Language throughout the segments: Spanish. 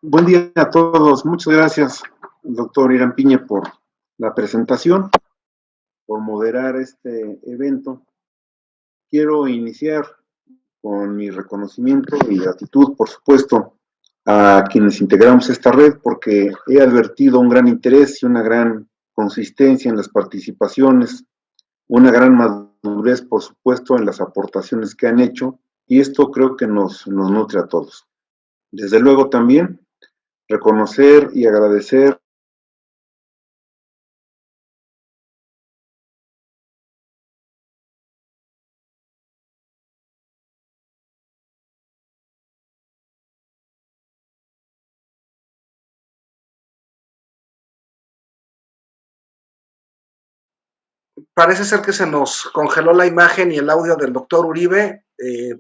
Buen día a todos. Muchas gracias, doctor Irán Piña, por la presentación, por moderar este evento. Quiero iniciar con mi reconocimiento y gratitud, por supuesto, a quienes integramos esta red, porque he advertido un gran interés y una gran consistencia en las participaciones, una gran madurez, por supuesto, en las aportaciones que han hecho, y esto creo que nos nutre a todos. Desde luego también reconocer y agradecer. Parece ser que se nos congeló la imagen y el audio del doctor Uribe.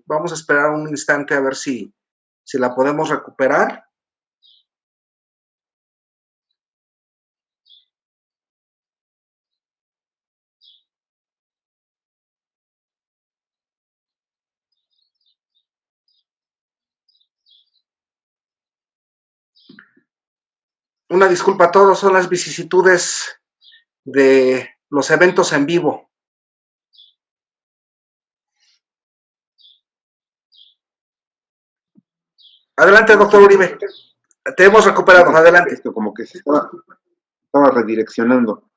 Vamos a esperar un instante a ver si la podemos recuperar. Una disculpa a todos, son las vicisitudes de los eventos en vivo. Adelante, doctor Uribe. Te hemos recuperado. Adelante. Esto como que se estaba redireccionando.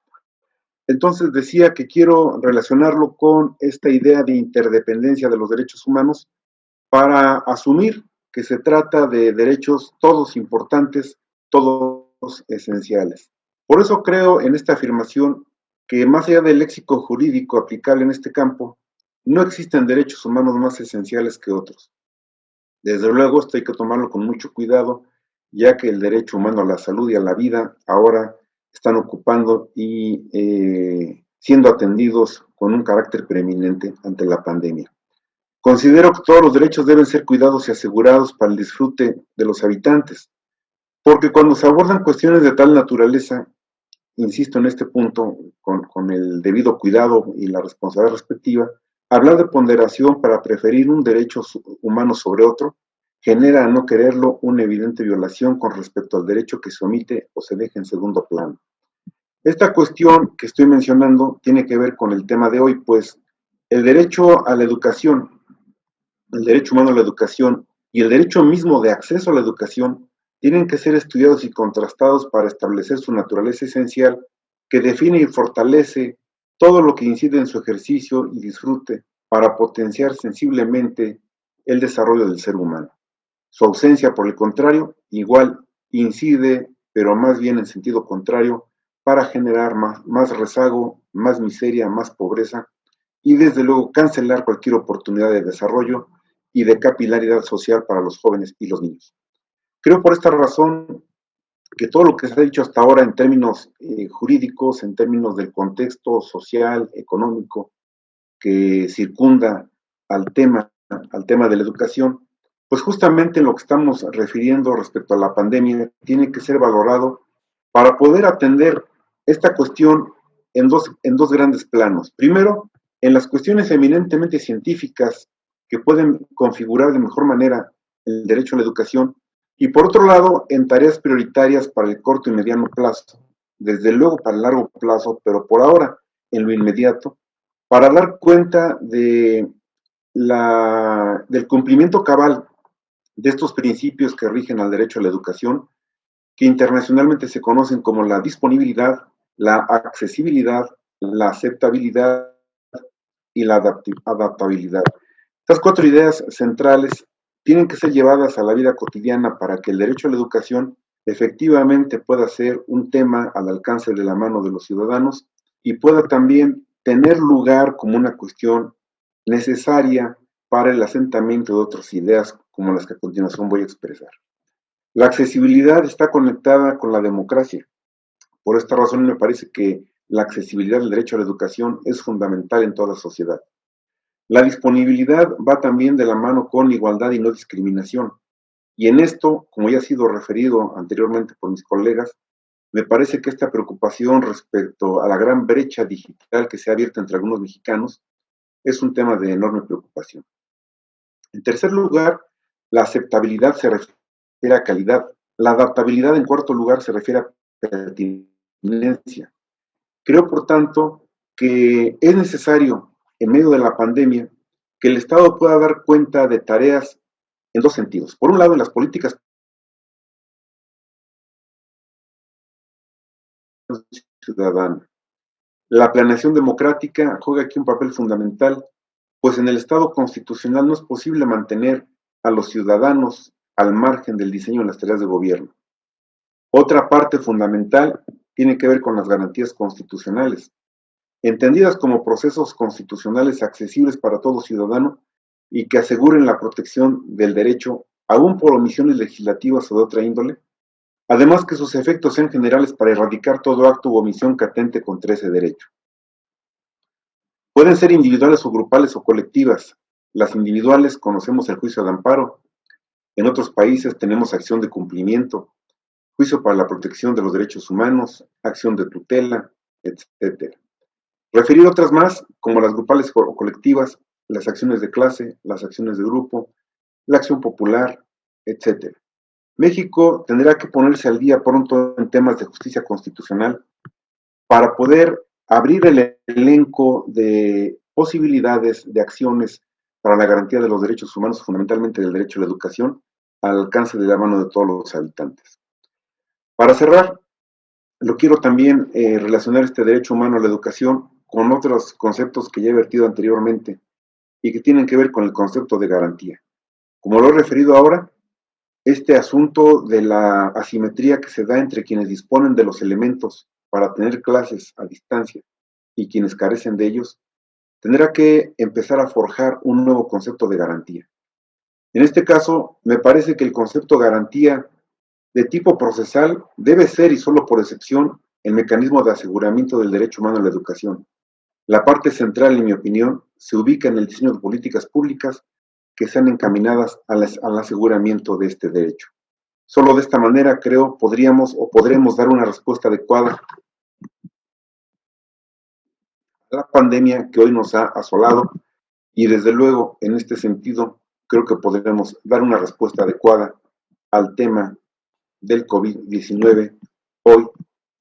Entonces decía que quiero relacionarlo con esta idea de interdependencia de los derechos humanos para asumir que se trata de derechos todos importantes, todos esenciales. Por eso creo en esta afirmación que más allá del léxico jurídico aplicable en este campo, no existen derechos humanos más esenciales que otros. Desde luego, esto hay que tomarlo con mucho cuidado, ya que el derecho humano a la salud y a la vida ahora están ocupando y siendo atendidos con un carácter preeminente ante la pandemia. Considero que todos los derechos deben ser cuidados y asegurados para el disfrute de los habitantes, porque cuando se abordan cuestiones de tal naturaleza, insisto en este punto, con el debido cuidado y la responsabilidad respectiva, hablar de ponderación para preferir un derecho humano sobre otro genera, a no quererlo, una evidente violación con respecto al derecho que se omite o se deja en segundo plano. Esta cuestión que estoy mencionando tiene que ver con el tema de hoy, pues el derecho a la educación, el derecho humano a la educación y el derecho mismo de acceso a la educación tienen que ser estudiados y contrastados para establecer su naturaleza esencial que define y fortalece todo lo que incide en su ejercicio y disfrute para potenciar sensiblemente el desarrollo del ser humano. Su ausencia, por el contrario, igual incide, pero más bien en sentido contrario, para generar más rezago, más miseria, más pobreza y desde luego cancelar cualquier oportunidad de desarrollo y de capilaridad social para los jóvenes y los niños. Creo por esta razón que todo lo que se ha dicho hasta ahora en términos jurídicos, en términos del contexto social, económico, que circunda al tema de la educación, pues justamente lo que estamos refiriendo respecto a la pandemia tiene que ser valorado para poder atender esta cuestión en dos grandes planos. Primero, en las cuestiones eminentemente científicas que pueden configurar de mejor manera el derecho a la educación, y por otro lado, en tareas prioritarias para el corto y mediano plazo, desde luego para el largo plazo, pero por ahora en lo inmediato, para dar cuenta del cumplimiento cabal de estos principios que rigen al derecho a la educación, que internacionalmente se conocen como la disponibilidad, la accesibilidad, la aceptabilidad y la adaptabilidad. Estas cuatro ideas centrales tienen que ser llevadas a la vida cotidiana para que el derecho a la educación efectivamente pueda ser un tema al alcance de la mano de los ciudadanos y pueda también tener lugar como una cuestión necesaria para el asentamiento de otras ideas como las que a continuación voy a expresar. La accesibilidad está conectada con la democracia. Por esta razón me parece que la accesibilidad del derecho a la educación es fundamental en toda sociedad. La disponibilidad va también de la mano con igualdad y no discriminación. Y en esto, como ya ha sido referido anteriormente por mis colegas, me parece que esta preocupación respecto a la gran brecha digital que se ha abierto entre algunos mexicanos es un tema de enorme preocupación. En tercer lugar, la aceptabilidad se refiere a calidad. La adaptabilidad, en cuarto lugar, se refiere a pertinencia. Creo, por tanto, que es necesario, en medio de la pandemia, que el Estado pueda dar cuenta de tareas en dos sentidos. Por un lado, en las políticas ciudadanas. La planeación democrática juega aquí un papel fundamental, pues en el Estado constitucional no es posible mantener a los ciudadanos al margen del diseño de las tareas de gobierno. Otra parte fundamental tiene que ver con las garantías constitucionales, entendidas como procesos constitucionales accesibles para todo ciudadano y que aseguren la protección del derecho, aún por omisiones legislativas o de otra índole, además que sus efectos sean generales para erradicar todo acto u omisión que atente contra ese derecho. Pueden ser individuales o grupales o colectivas. Las individuales conocemos el juicio de amparo. En otros países tenemos acción de cumplimiento, juicio para la protección de los derechos humanos, acción de tutela, etc. Referir otras más, como las grupales o colectivas, las acciones de clase, las acciones de grupo, la acción popular, etc. México tendrá que ponerse al día pronto en temas de justicia constitucional para poder abrir el elenco de posibilidades, de acciones para la garantía de los derechos humanos, fundamentalmente del derecho a la educación, al alcance de la mano de todos los habitantes. Para cerrar, lo quiero también relacionar este derecho humano a la educación con otros conceptos que ya he vertido anteriormente y que tienen que ver con el concepto de garantía. Como lo he referido ahora, este asunto de la asimetría que se da entre quienes disponen de los elementos para tener clases a distancia y quienes carecen de ellos, tendrá que empezar a forjar un nuevo concepto de garantía. En este caso, me parece que el concepto garantía de tipo procesal debe ser, y solo por excepción, el mecanismo de aseguramiento del derecho humano a la educación. La parte central, en mi opinión, se ubica en el diseño de políticas públicas que sean encaminadas al aseguramiento de este derecho. Solo de esta manera, creo, podríamos o podremos dar una respuesta adecuada a la pandemia que hoy nos ha asolado y desde luego, en este sentido, creo que podremos dar una respuesta adecuada al tema del COVID-19 hoy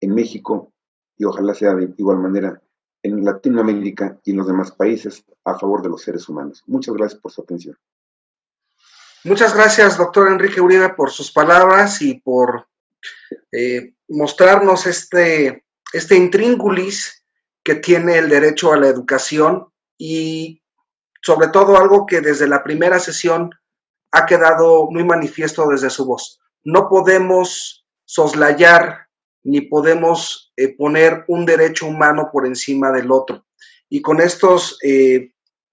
en México y ojalá sea de igual manera en Latinoamérica y en los demás países a favor de los seres humanos. Muchas gracias por su atención. Muchas gracias, doctor Enrique Uribe, por sus palabras y por mostrarnos este intríngulis que tiene el derecho a la educación y sobre todo algo que desde la primera sesión ha quedado muy manifiesto desde su voz. No podemos soslayar ni podemos poner un derecho humano por encima del otro. Y con estos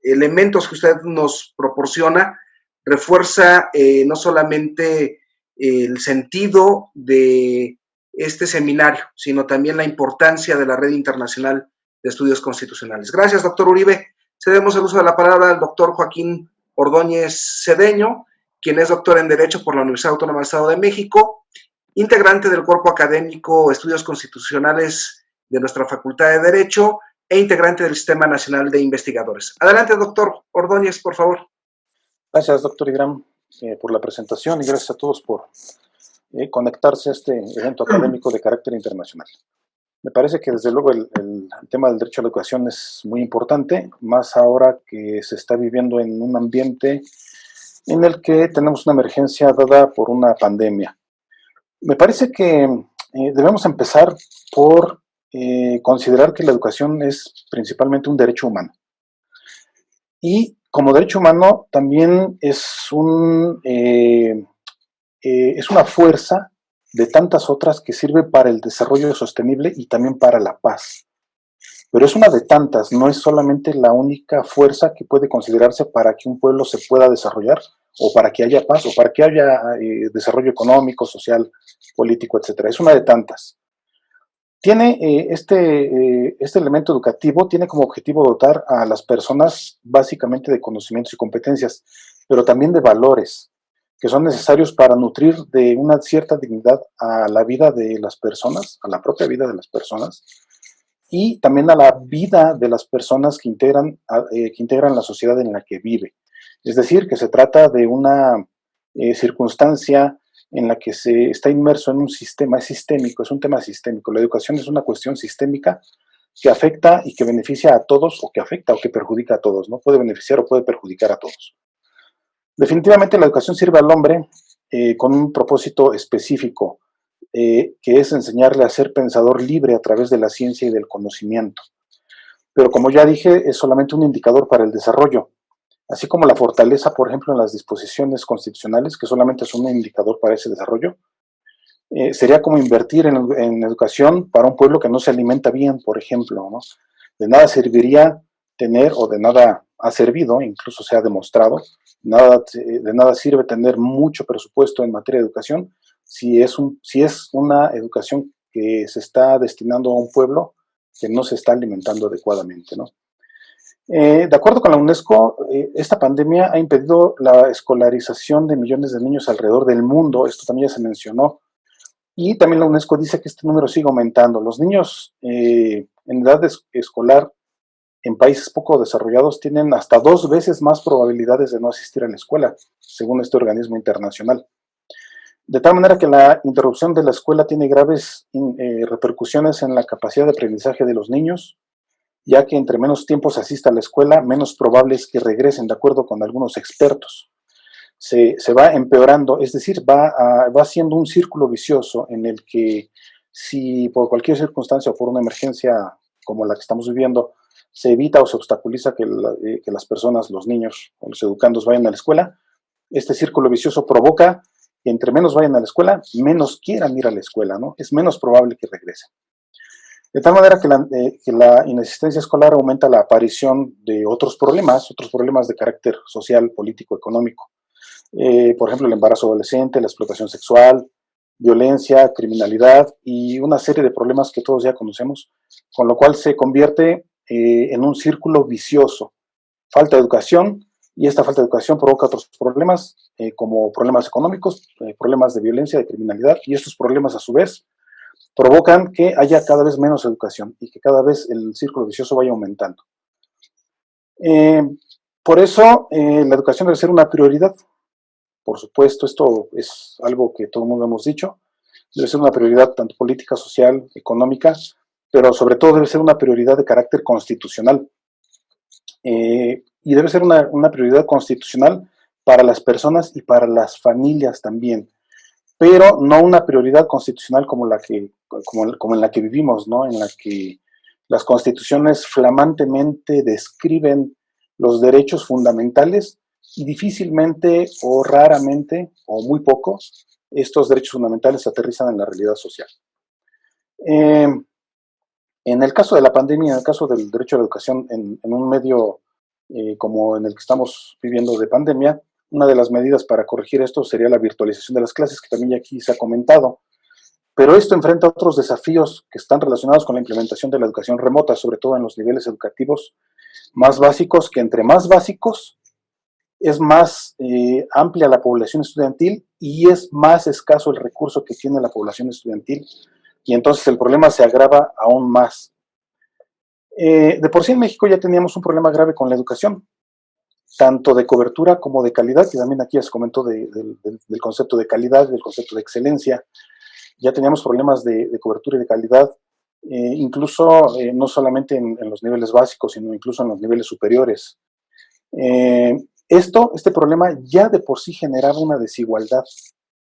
elementos que usted nos proporciona, refuerza no solamente el sentido de este seminario, sino también la importancia de la Red Internacional de Estudios Constitucionales. Gracias, doctor Uribe. Cedemos el uso de la palabra al doctor Joaquín Ordóñez Cedeño, quien es doctor en Derecho por la Universidad Autónoma del Estado de México, integrante del cuerpo académico Estudios Constitucionales de nuestra Facultad de Derecho e integrante del Sistema Nacional de Investigadores. Adelante, doctor Ordóñez, por favor. Gracias, doctor Igram, por la presentación y gracias a todos por conectarse a este evento académico de carácter internacional. Me parece que desde luego el tema del derecho a la educación es muy importante, más ahora que se está viviendo en un ambiente en el que tenemos una emergencia dada por una pandemia. Me parece que debemos empezar por considerar que la educación es principalmente un derecho humano. Y como derecho humano también es una fuerza de tantas otras que sirve para el desarrollo sostenible y también para la paz. Pero es una de tantas, no es solamente la única fuerza que puede considerarse para que un pueblo se pueda desarrollar, o para que haya paz, o para que haya desarrollo económico, social, político, etc. Es una de tantas. Tiene este elemento educativo tiene como objetivo dotar a las personas básicamente de conocimientos y competencias, pero también de valores que son necesarios para nutrir de una cierta dignidad a la vida de las personas, a la propia vida de las personas, y también a la vida de las personas que integran la sociedad en la que vive. Es decir, que se trata de una circunstancia en la que se está inmerso en un sistema, es sistémico, es un tema sistémico. La educación es una cuestión sistémica que afecta y que beneficia a todos, o que afecta o que perjudica a todos, ¿no? Puede beneficiar o puede perjudicar a todos. Definitivamente la educación sirve al hombre con un propósito específico, que es enseñarle a ser pensador libre a través de la ciencia y del conocimiento. Pero como ya dije, es solamente un indicador para el desarrollo, así como la fortaleza, por ejemplo, en las disposiciones constitucionales, que solamente son un indicador para ese desarrollo. Sería como invertir en educación para un pueblo que no se alimenta bien, por ejemplo, ¿no? De nada serviría tener, o de nada ha servido, incluso se ha demostrado, de nada sirve tener mucho presupuesto en materia de educación si es una educación que se está destinando a un pueblo que no se está alimentando adecuadamente, ¿no? De acuerdo con la UNESCO, esta pandemia ha impedido la escolarización de millones de niños alrededor del mundo, esto también ya se mencionó, y también la UNESCO dice que este número sigue aumentando. Los niños en edad escolar en países poco desarrollados tienen hasta 2 veces más probabilidades de no asistir a la escuela, según este organismo internacional. De tal manera que la interrupción de la escuela tiene graves repercusiones en la capacidad de aprendizaje de los niños, ya que entre menos tiempo se asista a la escuela, menos probable es que regresen, de acuerdo con algunos expertos. Se va empeorando, es decir, va siendo un círculo vicioso en el que si por cualquier circunstancia o por una emergencia como la que estamos viviendo, se evita o se obstaculiza que las personas, los niños o los educandos vayan a la escuela, este círculo vicioso provoca que entre menos vayan a la escuela, menos quieran ir a la escuela, ¿no? Es menos probable que regresen. De tal manera que la inexistencia escolar aumenta la aparición de otros problemas de carácter social, político, económico. Por ejemplo, el embarazo adolescente, la explotación sexual, violencia, criminalidad y una serie de problemas que todos ya conocemos, con lo cual se convierte en un círculo vicioso. Falta de educación, y esta falta de educación provoca otros problemas, como problemas económicos, problemas de violencia, de criminalidad, y estos problemas a su vez provocan que haya cada vez menos educación y que cada vez el círculo vicioso vaya aumentando. Eh, por eso, la educación debe ser una prioridad. Por supuesto, esto es algo que todo el mundo hemos dicho, debe ser una prioridad tanto política, social, económica, pero sobre todo debe ser una prioridad de carácter constitucional. Y debe ser una prioridad constitucional para las personas y para las familias también, pero no una prioridad constitucional como en la que vivimos, ¿no? En la que las constituciones flamantemente describen los derechos fundamentales y difícilmente o raramente o muy poco estos derechos fundamentales aterrizan en la realidad social. En el caso de la pandemia, en el caso del derecho a la educación en un medio como en el que estamos viviendo de pandemia, una de las medidas para corregir esto sería la virtualización de las clases, que también ya aquí se ha comentado. Pero esto enfrenta otros desafíos que están relacionados con la implementación de la educación remota, sobre todo en los niveles educativos más básicos, que entre más básicos es más amplia la población estudiantil y es más escaso el recurso que tiene la población estudiantil, y entonces el problema se agrava aún más. De por sí en México ya teníamos un problema grave con la educación, tanto de cobertura como de calidad, y también aquí ya se comentó del concepto de calidad, del concepto de excelencia. Ya teníamos problemas de cobertura y de calidad, incluso no solamente en los niveles básicos, sino incluso en los niveles superiores. Este problema ya de por sí generaba una desigualdad,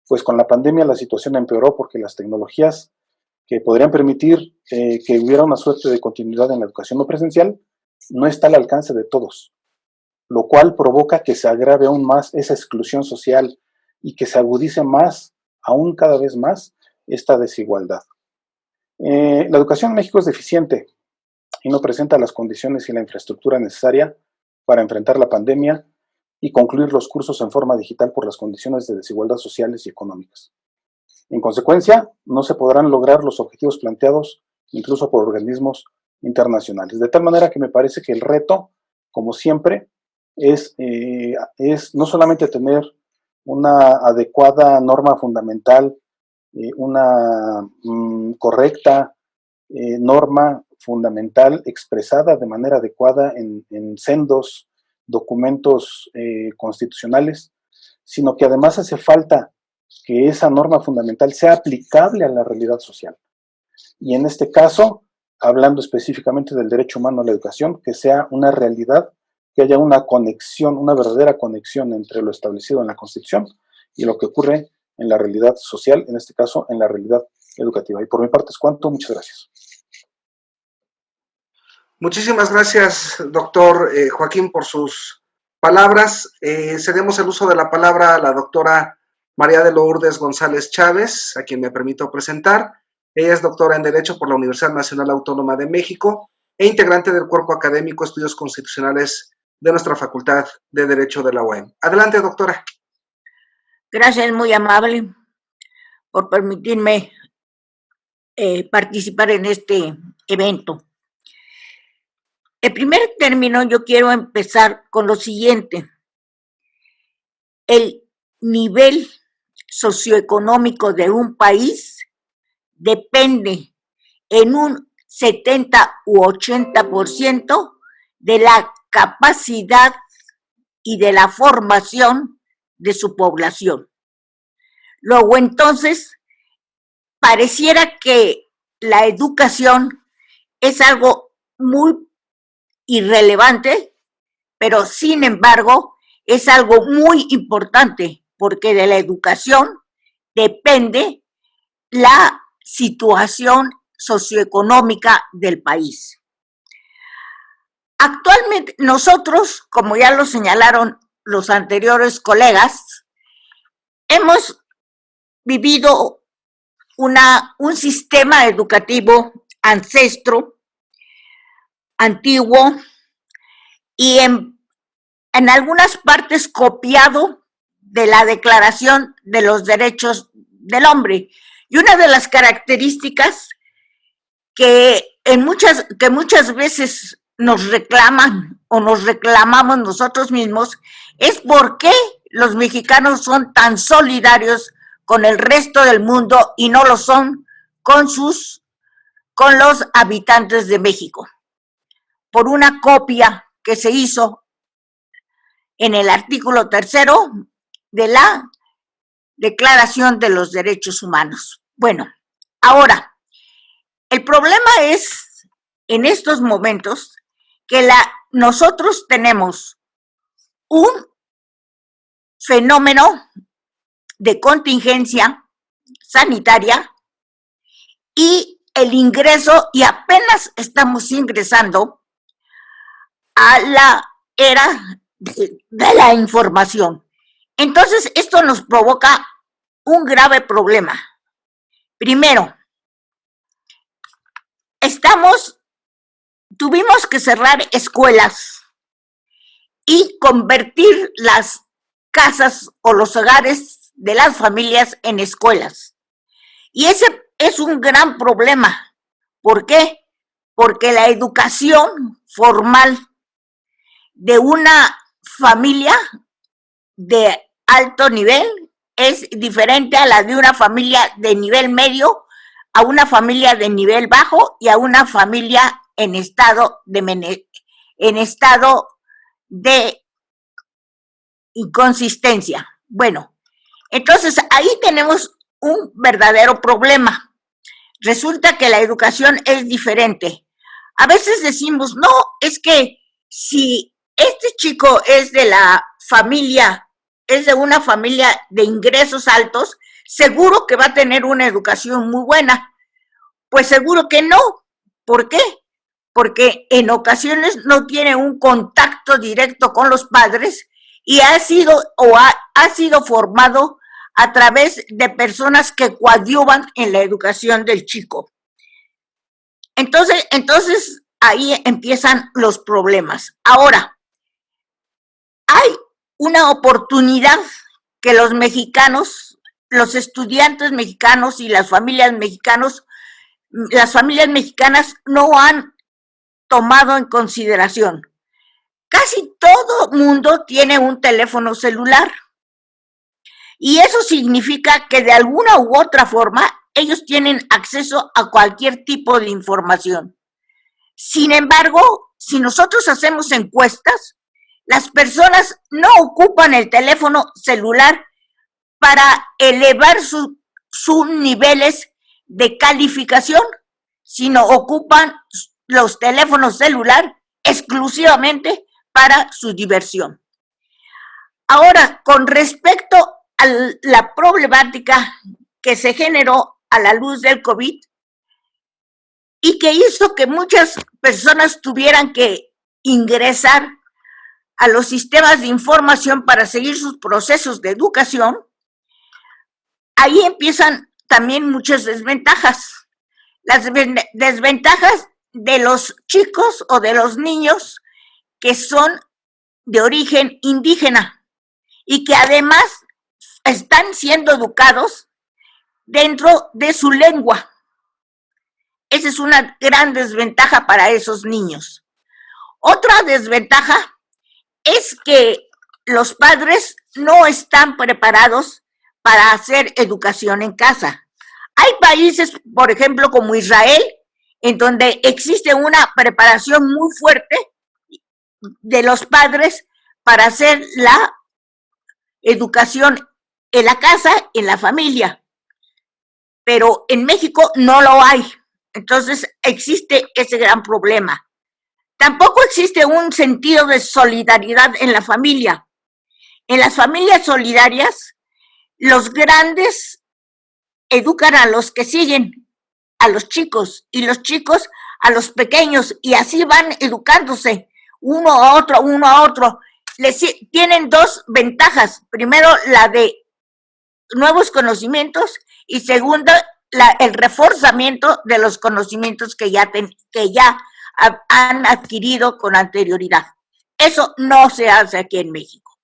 pues con la pandemia la situación empeoró porque las tecnologías que podrían permitir que hubiera una suerte de continuidad en la educación no presencial no está al alcance de todos, lo cual provoca que se agrave aún más esa exclusión social y que se agudice más, aún cada vez más, esta desigualdad. La educación en México es deficiente y no presenta las condiciones y la infraestructura necesaria para enfrentar la pandemia y concluir los cursos en forma digital por las condiciones de desigualdad sociales y económicas. En consecuencia, no se podrán lograr los objetivos planteados incluso por organismos internacionales. De tal manera que me parece que el reto, como siempre, es no solamente tener una adecuada norma fundamental, una correcta norma fundamental expresada de manera adecuada en sendos documentos constitucionales, sino que además hace falta que esa norma fundamental sea aplicable a la realidad social. Y en este caso, hablando específicamente del derecho humano a la educación, que sea una realidad, que haya una conexión, una verdadera conexión entre lo establecido en la Constitución y lo que ocurre en la realidad social, en este caso, en la realidad educativa. Y por mi parte es cuanto. Muchas gracias. Muchísimas gracias, doctor Joaquín, por sus palabras. Cedemos el uso de la palabra a la doctora María de Lourdes González Chávez, a quien me permito presentar. Ella es doctora en Derecho por la Universidad Nacional Autónoma de México e integrante del Cuerpo Académico Estudios Constitucionales de nuestra Facultad de Derecho de la UAM. Adelante, doctora. Gracias, muy amable, por permitirme participar en este evento. En primer término, yo quiero empezar con lo siguiente. El nivel socioeconómico de un país depende en un 70 u 80% de la capacidad y de la formación de su población. Luego, entonces, pareciera que la educación es algo muy irrelevante, pero sin embargo es algo muy importante, porque de la educación depende la situación socioeconómica del país. Actualmente nosotros, como ya lo señalaron los anteriores colegas, hemos vivido un sistema educativo ancestro, antiguo, y en algunas partes copiado de la Declaración de los Derechos del Hombre. Y una de las características que muchas veces nos reclaman o nos reclamamos nosotros mismos es por qué los mexicanos son tan solidarios con el resto del mundo y no lo son con los habitantes de México. Por una copia que se hizo en el artículo 3 de la Declaración de los Derechos Humanos. Bueno, ahora, el problema es, en estos momentos, que nosotros tenemos un fenómeno de contingencia sanitaria y el ingreso, y apenas estamos ingresando a la era de la información. Entonces, esto nos provoca un grave problema. Primero, tuvimos que cerrar escuelas y convertir las casas o los hogares de las familias en escuelas. Y ese es un gran problema. ¿Por qué? Porque la educación formal de una familia de alto nivel es diferente a la de una familia de nivel medio, a una familia de nivel bajo y a una familia en estado de inconsistencia. Bueno, entonces ahí tenemos un verdadero problema. Resulta que la educación es diferente. A veces decimos, no, es que si este chico es de una familia de ingresos altos, seguro que va a tener una educación muy buena. Pues seguro que no. ¿Por qué? Porque en ocasiones no tiene un contacto directo con los padres y ha sido formado a través de personas que coadyuvan en la educación del chico. Entonces ahí empiezan los problemas. Ahora, hay una oportunidad que los mexicanos, los estudiantes mexicanos y las familias mexicanas no han tomado en consideración. Casi todo mundo tiene un teléfono celular y eso significa que de alguna u otra forma ellos tienen acceso a cualquier tipo de información. Sin embargo, si nosotros hacemos encuestas, las personas no ocupan el teléfono celular para elevar sus niveles de calificación, sino ocupan los teléfonos celulares exclusivamente para su diversión. Ahora, con respecto a la problemática que se generó a la luz del COVID y que hizo que muchas personas tuvieran que ingresar a los sistemas de información para seguir sus procesos de educación, ahí empiezan también muchas desventajas. Las desventajas de los chicos o de los niños que son de origen indígena y que además están siendo educados dentro de su lengua. Esa es una gran desventaja para esos niños. Otra desventaja es que los padres no están preparados para hacer educación en casa. Hay países, por ejemplo, como Israel, en donde existe una preparación muy fuerte de los padres para hacer la educación en la casa, en la familia. Pero en México no lo hay. Entonces existe ese gran problema. Tampoco existe un sentido de solidaridad en la familia. En las familias solidarias, los grandes educan a los que siguen, a los chicos, y los chicos a los pequeños, y así van educándose uno a otro. Tienen dos ventajas. Primero, la de nuevos conocimientos, y segundo, el reforzamiento de los conocimientos que ya han adquirido con anterioridad. Eso no se hace aquí en México.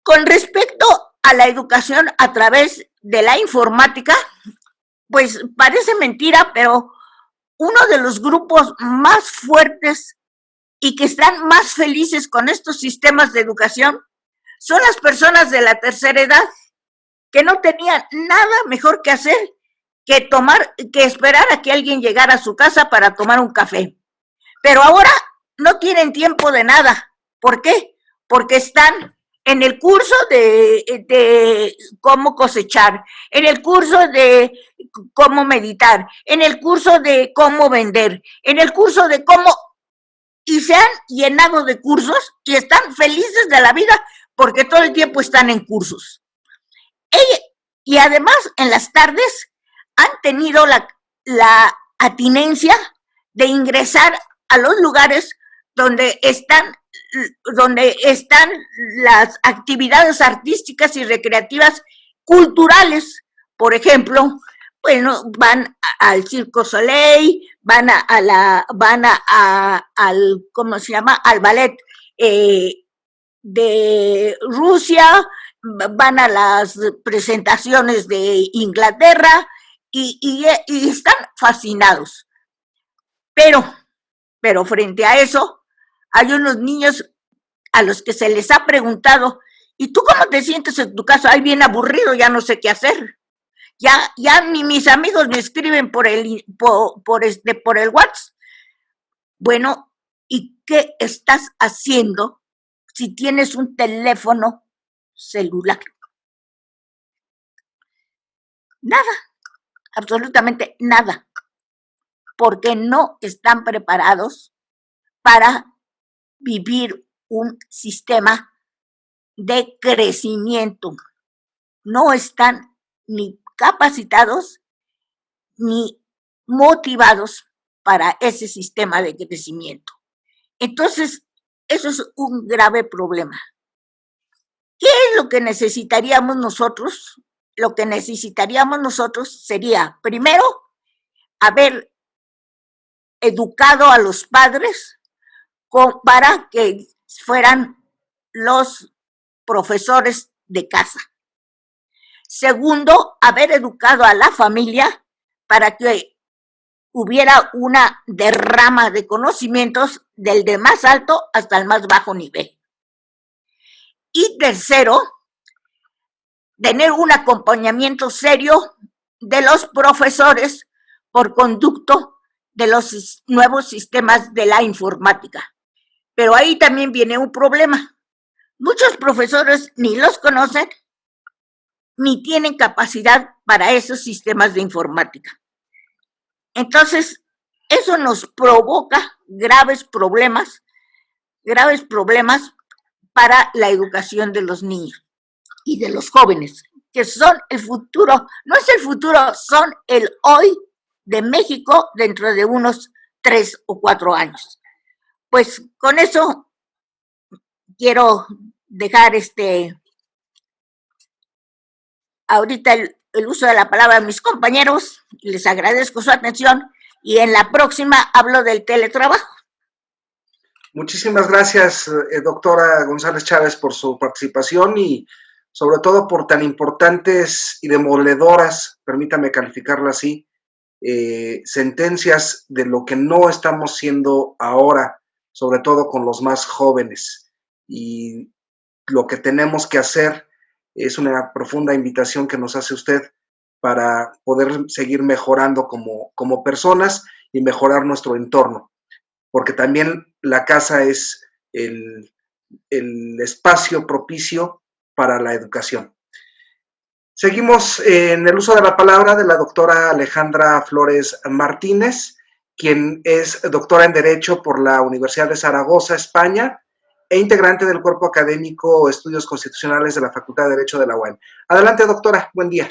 Con respecto a la educación a través de la informática, pues parece mentira, pero uno de los grupos más fuertes y que están más felices con estos sistemas de educación son las personas de la tercera edad, que no tenían nada mejor que hacer que esperar a que alguien llegara a su casa para tomar un café. Pero ahora no tienen tiempo de nada. ¿Por qué? Porque están en el curso de cómo cosechar, en el curso de cómo meditar, en el curso de cómo vender, en el curso de cómo... Y se han llenado de cursos y están felices de la vida porque todo el tiempo están en cursos. Y además, en las tardes, han tenido la atinencia de ingresar a los lugares donde están las actividades artísticas y recreativas culturales. Por ejemplo, bueno, van al Circo Soleil, van al ¿cómo se llama? Al ballet de Rusia, van a las presentaciones de Inglaterra y están fascinados. Pero frente a eso, hay unos niños a los que se les ha preguntado, ¿y tú cómo te sientes en tu casa? Ay, bien aburrido, ya no sé qué hacer. Ya ni mis amigos me escriben por el WhatsApp. Bueno, ¿y qué estás haciendo si tienes un teléfono celular? Nada, absolutamente nada, porque no están preparados para vivir un sistema de crecimiento. No están ni capacitados ni motivados para ese sistema de crecimiento. Entonces, eso es un grave problema. ¿Qué es lo que necesitaríamos nosotros? Lo que necesitaríamos nosotros sería, primero, haber educado a los padres para que fueran los profesores de casa. Segundo, haber educado a la familia para que hubiera una derrama de conocimientos del de más alto hasta el más bajo nivel. Y tercero, tener un acompañamiento serio de los profesores por conducto de los nuevos sistemas de la informática. Pero ahí también viene un problema. Muchos profesores ni los conocen ni tienen capacidad para esos sistemas de informática. Entonces, eso nos provoca graves problemas para la educación de los niños y de los jóvenes, que son el futuro, no es el futuro, son el hoy de México dentro de unos 3 o 4 años. Pues con eso quiero dejar ahorita el uso de la palabra a mis compañeros, les agradezco su atención y en la próxima hablo del teletrabajo. Muchísimas gracias, doctora González Chávez, por su participación y sobre todo por tan importantes y demoledoras, permítame calificarlo así, sentencias de lo que no estamos siendo ahora, sobre todo con los más jóvenes. Y lo que tenemos que hacer es una profunda invitación que nos hace usted para poder seguir mejorando como personas y mejorar nuestro entorno, porque también la casa es el espacio propicio para la educación. Seguimos en el uso de la palabra de la doctora Alejandra Flores Martínez, quien es doctora en Derecho por la Universidad de Zaragoza, España, e integrante del Cuerpo Académico Estudios Constitucionales de la Facultad de Derecho de la UAM. Adelante, doctora, buen día.